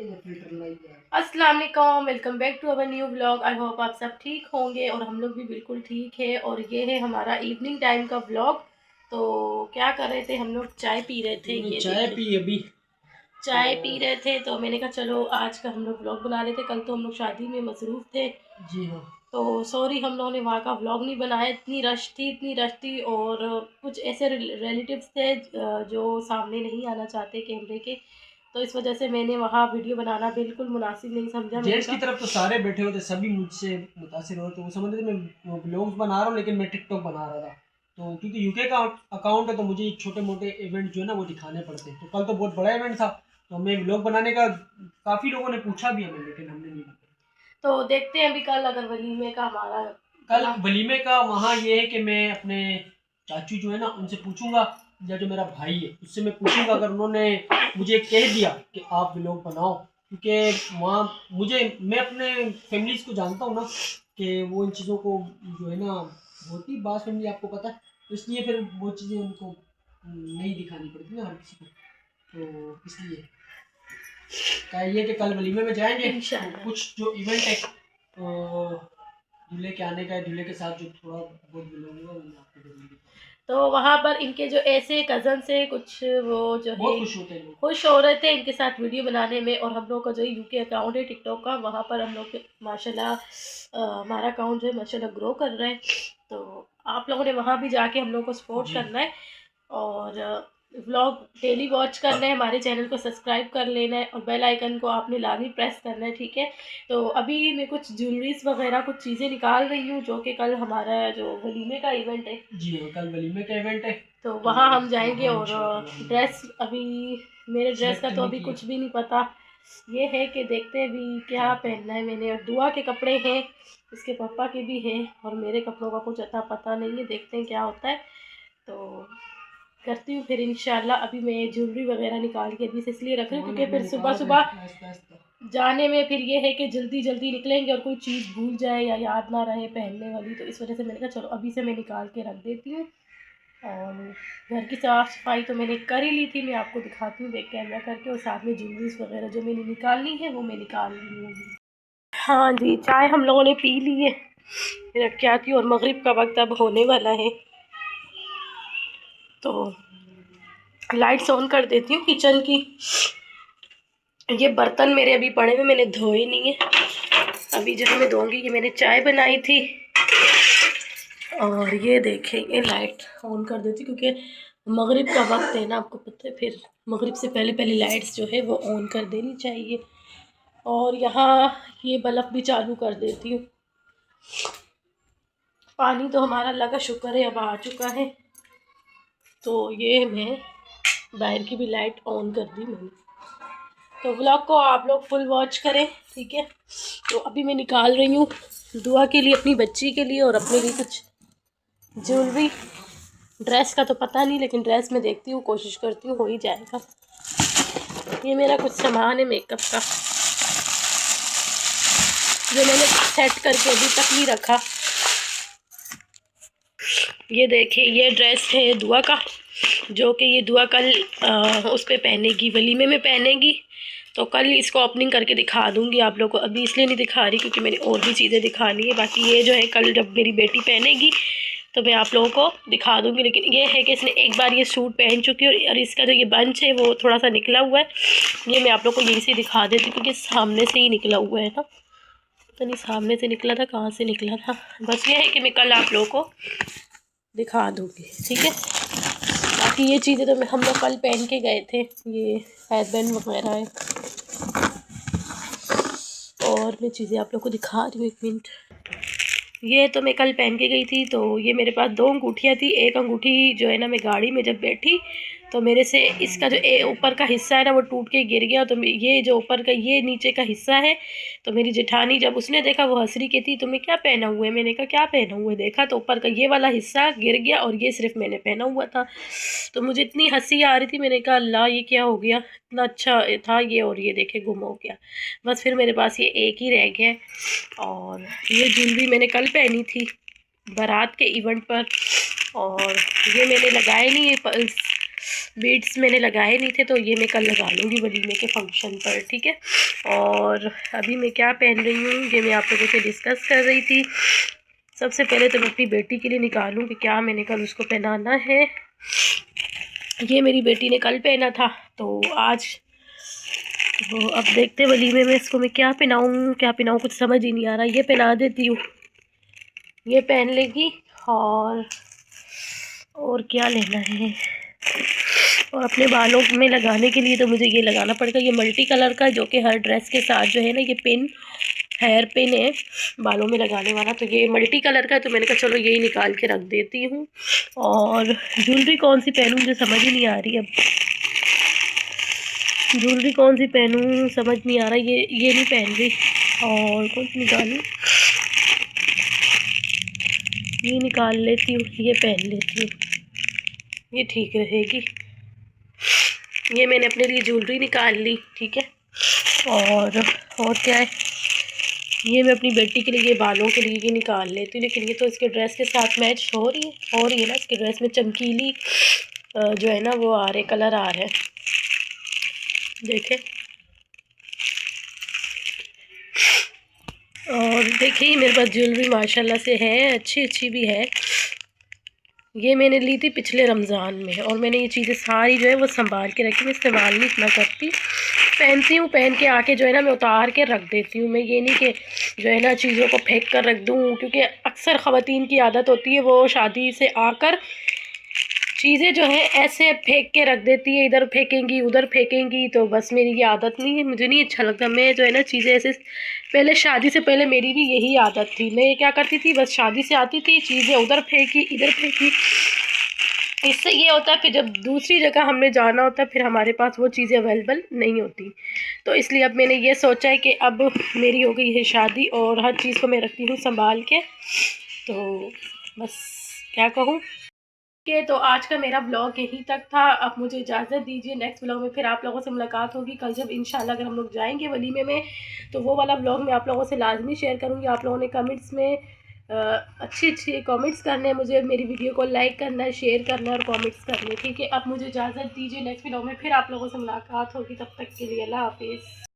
अस्सलाम वालेकुम, welcome back to our new vlog. I hope आप सब ठीक होंगे और हम लोग भी बिल्कुल ठीक है। और ये है हमारा इवनिंग टाइम का व्लॉग। तो क्या कर रहे थे हम लोग, चाय पी रहे थे। ये चाय पी अभी चाय पी रहे थे तो मैंने कहा चलो आज का हम लोग व्लॉग बना लेते। कल तो हम लोग शादी में मसरूफ़ थे। जी हाँ। तो सॉरी हम लोगों ने वहाँ का व्लॉग नहीं बनाया। इतनी रश थी और कुछ ऐसे रिलेटिव्स थे जो सामने नहीं आना चाहते कैमरे के। तो इस वजह से मैंने वहाँ वीडियो बनाना बिल्कुल मुनासिब नहीं समझा। जेंट्स की तरफ तो सारे बैठे हुए थे, सभी मुझसे मुतासिर हो रहे थे। वो समझ रहे थे मैं व्लॉग्स बना रहा हूँ, लेकिन मैं टिकटॉक बना रहा था। तो क्योंकि यूके का अकाउंट है तो मुझे छोटे मोटे इवेंट जो है ना वो दिखाने पड़ते हैं। तो कल तो बहुत बड़ा इवेंट था, तो हमें व्लॉग बनाने का काफ़ी लोगों ने पूछा भी हमें, लेकिन हमने नहीं बनाया। तो देखते हैं अभी कल अगर वलीमे का हमारा कल वलीमे का वहाँ ये है कि मैं अपने चाचू जो है ना उनसे पूछूंगा, या जो मेरा भाई है उससे मैं पूछूंगा। अगर उन्होंने मुझे कह दिया कि आप व्लॉग बनाओ, क्योंकि वहाँ मैं अपने फैमिलीज को जानता हूँ ना कि वो इन चीज़ों को जो है ना होती बात फैमिली आपको पता है, तो इसलिए फिर वो चीज़ें उनको नहीं दिखानी पड़ती ना हर किसी को। तो इसलिए ये कि कल वलीमे में जाएंगे। तो कुछ जो इवेंट है दूल्हे के आने का है, दूल्हे के साथ जो थोड़ा बहुत मिलूंगा वो आपको जरूर। तो वहाँ पर इनके जो ऐसे कज़न से कुछ वो जो है खुश हो रहे थे इनके साथ वीडियो बनाने में। और हम लोग का जो यूके अकाउंट है टिकटॉक का, वहाँ पर हम लोग माशाल्लाह हमारा अकाउंट जो है माशाल्लाह ग्रो कर रहा है। तो आप लोगों ने वहाँ भी जाके हम लोग को सपोर्ट करना है और व्लॉग डेली वॉच करना है। हमारे चैनल को सब्सक्राइब कर लेना है और बेल आइकन को आपने लाजमी प्रेस करना है, ठीक है। तो अभी मैं कुछ ज्वेलरीज वगैरह कुछ चीज़ें निकाल रही हूँ जो कि कल हमारा जो वलीमे का इवेंट है। जी हाँ, कल वलीमे का इवेंट है तो वहाँ हम जाएंगे। और ड्रेस अभी मेरे ड्रेस का तो अभी कुछ भी नहीं पता। ये है कि देखते हैं अभी क्या पहनना है मैंने। और दुआ के कपड़े हैं, इसके पापा के भी हैं, और मेरे कपड़ों का कुछ अता पता नहीं है। देखते हैं क्या होता है। तो करती हूँ फिर इंशाल्लाह। अभी मैं ज्वेलरी वगैरह निकाल के अभी से इसलिए रख रही हूँ क्योंकि फिर सुबह सुबह जाने में फिर ये है कि जल्दी जल्दी निकलेंगे और कोई चीज़ भूल जाए या याद ना रहे पहनने वाली। तो इस वजह से मैंने कहा चलो अभी से मैं निकाल के रख देती हूँ। और घर की साफ़ सफाई तो मैंने कर ही ली थी, मैं आपको दिखाती हूँ बैक कैमरा करके। और साथ में ज्वेलरीज वगैरह जो मैंने निकालनी है वो मैं निकाल ली हूँ। हाँ जी, चाय हम लोगों ने पी ली है, रख के आती हूँ। और मगरिब का वक्त अब होने वाला है तो लाइट्स ऑन कर देती हूँ किचन की। ये बर्तन मेरे अभी पड़े हुए, मैंने धोए नहीं है। अभी जब मैं धोऊंगी, ये मैंने चाय बनाई थी। और ये देखें, ये लाइट ऑन कर देती क्योंकि मगरिब का वक्त है ना, आपको पता है। फिर मगरिब से पहले पहले लाइट्स जो है वो ऑन कर देनी चाहिए। और यहाँ ये बल्ब भी चालू कर देती हूँ। पानी तो हमारा अल्लाह का शुक्र है अब आ चुका है। तो ये मैं बाहर की भी लाइट ऑन कर दी मैंने। तो व्लॉग को आप लोग फुल वॉच करें, ठीक है। तो अभी मैं निकाल रही हूँ दुआ के लिए, अपनी बच्ची के लिए और अपने लिए कुछ ज्वेलरी। ड्रेस का तो पता नहीं, लेकिन ड्रेस में देखती हूँ, कोशिश करती हूँ हो ही जाएगा। ये मेरा कुछ सामान है मेकअप का जो मैंने सेट करके अभी तक नहीं रखा। ये देखिए, ये ड्रेस है दुआ का, जो कि ये दुआ कल उस पर पहनेगी, वलीमे में पहनेगी। तो कल इसको ओपनिंग करके दिखा दूँगी आप लोगों को। अभी इसलिए नहीं दिखा रही क्योंकि मैंने और भी चीज़ें दिखानी है। बाकी ये जो है कल जब मेरी बेटी पहनेगी तो मैं आप लोगों को दिखा दूँगी। लेकिन ये है कि इसने एक बार ये सूट पहन चुकी है और इसका जो ये बंच है वो थोड़ा सा निकला हुआ है। ये मैं आप लोग को यहीं से दिखा देती हूँ क्योंकि सामने से ही निकला हुआ है ना, पता नहीं सामने से निकला था कहाँ से निकला था। बस ये है कि मैं कल आप लोगों को दिखा दूँगी, ठीक है। बाकी ये चीज़ें तो हम लोग कल पहन के गए थे, ये हेयरबैंड वगैरह है। और मैं चीज़ें आप लोग को दिखा रही हूँ, एक मिनट। ये तो मैं कल पहन के गई थी। तो ये मेरे पास 2 अंगूठियाँ थी। एक अंगूठी जो है ना, मैं गाड़ी में जब बैठी तो मेरे से इसका जो ऊपर का हिस्सा है ना वो टूट के गिर गया। तो ये जो ऊपर का ये नीचे का हिस्सा है, तो मेरी जेठानी जब उसने देखा वो हंस रही की थी, तो मैं क्या पहना हुआ है, मैंने कहा क्या पहना हुआ है, देखा तो ऊपर का ये वाला हिस्सा गिर गया और ये सिर्फ मैंने पहना हुआ था। तो मुझे इतनी हंसी आ रही थी, मैंने कहा अल्लाह ये क्या हो गया, इतना अच्छा था ये और ये देखे गुम हो गया। बस फिर मेरे पास ये एक ही रह गया। और ये ज्वेलरी मैंने कल पहनी थी बारात के इवेंट पर, और ये मैंने लगाए नहीं है बीड्स मैंने लगाए नहीं थे, तो ये मैं कल लगा लूँगी वलीमे के फंक्शन पर, ठीक है। और अभी मैं क्या पहन रही हूँ ये मैं आप लोगों से डिस्कस कर रही थी। सबसे पहले तो मैं अपनी बेटी के लिए निकालूँ कि क्या मैंने कल उसको पहनाना है। ये मेरी बेटी ने कल पहना था, तो आज तो अब देखते वलीमे में इसको मैं क्या पहनाऊँ कुछ समझ ही नहीं आ रहा। ये पहना देती हूँ, ये पहन लेगी। और क्या लेना है, और अपने बालों में लगाने के लिए तो मुझे ये लगाना पड़ेगा, ये मल्टी कलर का, जो कि हर ड्रेस के साथ जो है ना, ये पिन हेयर पिन है बालों में लगाने वाला। तो ये मल्टी कलर का है, तो मैंने कहा चलो यही निकाल के रख देती हूँ। और ज्वेलरी कौन सी पहनूँ मुझे समझ ही नहीं आ रही। अब ज्वेलरी कौन सी पहनूँ समझ नहीं आ रहा। ये नहीं पहन रही। और कौन सी निकालूँ, ये निकाल लेती हूँ, ये पहन लेती हूँ, ये ठीक रहेगी। ये मैंने अपने लिए ज्वेलरी निकाल ली, ठीक है। और क्या है, ये मैं अपनी बेटी के लिए ये बालों के लिए ये निकाल लेती हूँ। लेकिन ये तो इसके ड्रेस के साथ मैच हो रही है ना। इसके ड्रेस में चमकीली जो है ना वो आ रहे कलर आ रहे हैं, देखें। और देखिए मेरे पास ज्वेलरी माशाल्लाह से है, अच्छी भी है। ये मैंने ली थी पिछले रमज़ान में, और मैंने ये चीज़ें सारी जो है वो संभाल के रखी। मैं इस्तेमाल नहीं इतना करती, पहनती हूँ, पहन के आके जो है ना मैं उतार के रख देती हूँ। मैं ये नहीं कि जो है ना चीज़ों को फेंक कर रख दूँ, क्योंकि अक्सर ख़वातीन की आदत होती है वो शादी से आकर चीज़ें जो है ऐसे फेंक के रख देती है, इधर फेंकेंगी उधर फेंकेंगी। तो बस मेरी ये आदत नहीं है, मुझे नहीं अच्छा लगता। मैं जो है ना चीज़ें ऐसे, पहले शादी से पहले मेरी भी यही आदत थी। मैं ये क्या करती थी, बस शादी से आती थी चीज़ें उधर फेंकी इधर फेंकी। इससे ये होता है फिर जब दूसरी जगह हमने जाना होता है फिर हमारे पास वो चीज़ें अवेलेबल नहीं होती। तो इसलिए अब मैंने ये सोचा है कि अब मेरी हो गई है शादी और हर चीज़ को मैं रखती हूँ संभाल के। तो बस क्या कहूँ कि तो आज का मेरा ब्लॉग यहीं तक था। अब मुझे इजाज़त दीजिए, नेक्स्ट ब्लॉग में फिर आप लोगों से मुलाकात होगी कल, जब इंशाल्लाह अगर हम लोग जाएंगे वलीमे में, तो वो वाला ब्लॉग मैं आप लोगों से लाजमी शेयर करूँगी। आप लोगों ने कमेंट्स में अच्छे कमेंट्स करने हैं मुझे, मेरी वीडियो को लाइक करना है, शेयर करना है और कमेंट्स करने, ठीक है। अब मुझे इजाज़त दीजिए, नेक्स्ट ब्लॉग में फिर आप लोगों से मुलाकात होगी, तब तक के लिए अल्लाह हाफिज़।